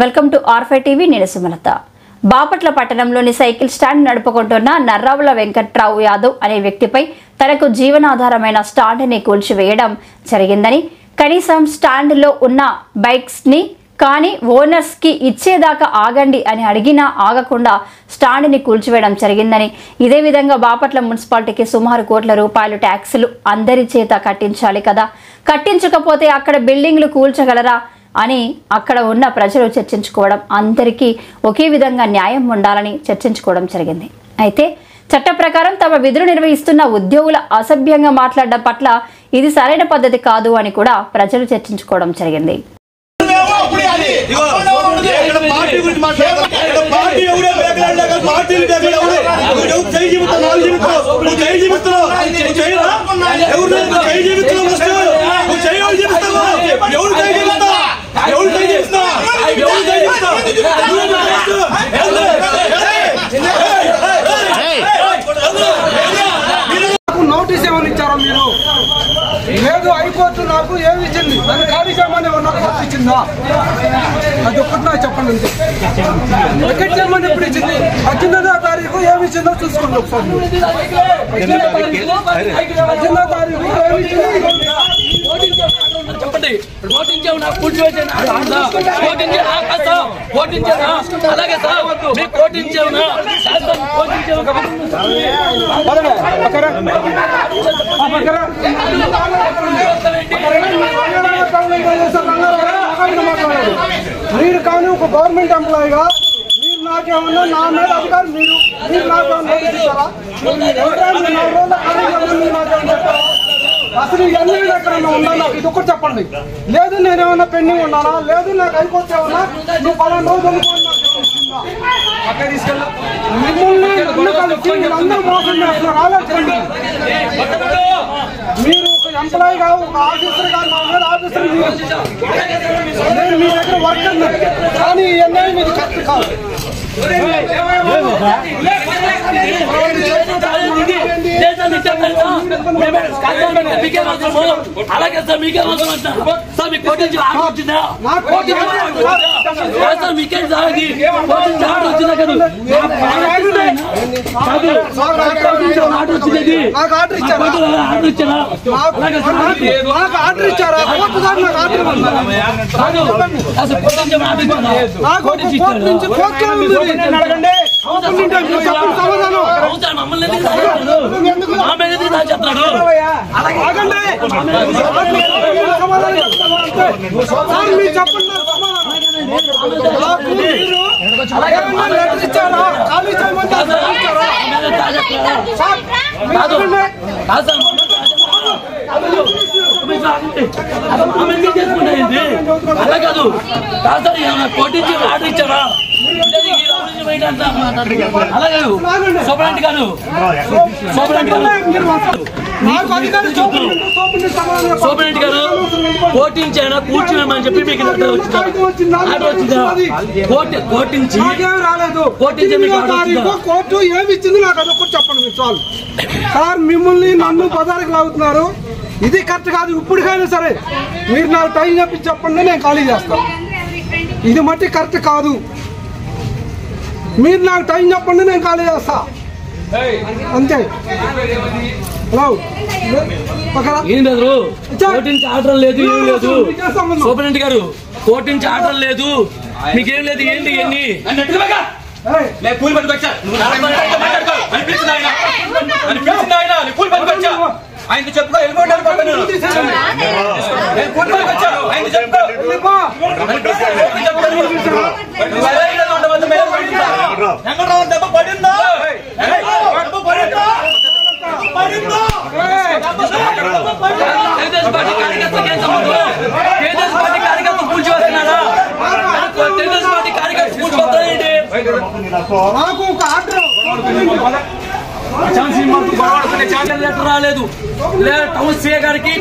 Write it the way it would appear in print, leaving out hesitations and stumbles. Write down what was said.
Welcome to ఆర్5 TV. నేను సుమలత. బాపట్ల పట్టణంలోని cycle stand నడుపుకుంటున్న Narravula Venkatrao Yadav అనే వ్యక్తిపై తనకు జీవనాధారమైన స్టాండ్ని కూల్చివేయడం జరిగిందని, కనీసం స్టాండ్లో ఉన్న బైక్స్ని కానీ ఓనర్స్కి ఇచ్చేదాకా ఆగండి అని అడిగినా ఆగకుండా స్టాండ్ని కూల్చివేయడం జరిగిందని, ఇదే విధంగా బాపట్ల మున్సిపాలిటీకి సుమారు కోట్ల రూపాయలు ట్యాక్సులు అందరి చేత కట్టించాలి కదా, కట్టించకపోతే అక్కడ బిల్డింగ్లు కూల్చగలరా అని అక్కడ ఉన్న ప్రజలు చర్చించుకోవడం, అందరికీ ఒకే విధంగా న్యాయం ఉండాలని చర్చించుకోవడం జరిగింది. అయితే చట్ట ప్రకారం తమ విధులు నిర్వహిస్తున్న ఉద్యోగుల అసభ్యంగా మాట్లాడడం పట్ల ఇది సరైన పద్ధతి కాదు అని కూడా ప్రజలు చర్చించుకోవడం జరిగింది. నోటీస్ ఏమని ఇచ్చారో మీరు? లేదు, హైకోర్టు నాకు ఏమి ఇచ్చింది, నన్ను ఖాళీ చేయమని ఇచ్చిందా? అది ఒక్కటి నాకు చెప్పండి. అంతే. టికెట్ చేయమని ఎప్పుడు ఇచ్చింది? 18వ తారీఖు ఏమి ఇచ్చిందో చూసుకోండి ఒకసారి. 18వ తారీఖు ఏమి ఇచ్చింది చెప్పండి. ఓటించావు నాకు కూర్చోవచ్చాను, అలాగే సార్ మీకు ఓటించావునా మీరు కానీ ఒక గవర్నమెంట్ ఎంప్లాయీగా మీరు నాకేమన్నా నా మీద అధికారం, మీరు నాకేమన్నా అసలు ఇవన్నీ ఎక్కడన్నా ఉన్నానా? ఇది ఒక్కటి చెప్పండి. లేదు నేనేమన్నా పెండింగ్ ఉన్నానా? లేదు నాకు హైకోర్టు ఏమన్నా నువ్వు 10 రోజులు మిమ్మల్ని అందరూ మోసం చేస్తున్నారు. ఆలోచించండి. మీరు ఒక ఎంప్లాయీగా, ఒక ఆఫీసర్గా, నా మీద ఆఫీసర్, నేను మీ దగ్గర వర్కర్, కానీ ఇవన్నీ మీది కరెక్ట్ కాదు. అలాగే సార్ మీకే అవసరం అంటారు సార్. మీకు కోటించి ఆర్డర్ వచ్చిందా? సార్ మీకే ఆర్డర్ వచ్చిందా? కాదు ఆర్డర్ వచ్చింది. ఆర్డర్ ఇచ్చారా? ఆర్డర్ ఇచ్చారా? అలా కాదు కోటించి ఆర్డర్ ఇచ్చారా? అలా కాదు సూపరింటెండెంట్ గారు, సూపరింటెండెంట్ గారు కోటించారా కూర్చున్నామని చెప్పి మీకు ఆర్డర్ వచ్చిందా? కోటించి రాలేదు. కోర్టు ఏమి ఇచ్చింది నాకు అదొకటి చెప్పండి మీరు చాలు. సార్ మిమ్మల్ని నన్ను బజారుకి లాగుతున్నారు, ఇది కరెక్ట్ కాదు. ఇప్పటికైనా సరే మీరు నాకు టైం చెప్పండి, నేను ఖాళీ చేస్తాను. ఇది మట్టి కరెక్ట్ కాదు. మీరు నాకు టైం చెప్పండి, నేను ఖాళీ చేస్తా. అంతే. ఏం లేదు, కోటించి ఆర్డర్ లేదు, ఏం లేదు. సూపరింటెండెంట్ గారు కోటించి ఆర్డర్ లేదు, మీకేం లేదు. ఏంటి ఎన్ని ఆయన చెప్పుకో వెళ్ళిపోతాను. దెబ్బ పడిందా? తెలుగుదేశం పార్టీ కార్యకర్తలు కూర్చోవస్తున్నారా? తెలుగుదేశం పార్టీ కార్యకర్తలు కూర్చోవస్తారేంటి? నాకు ఒక ఆర్డర్ లెటర్ రాలేదు. టౌన్ సీఏ గారికి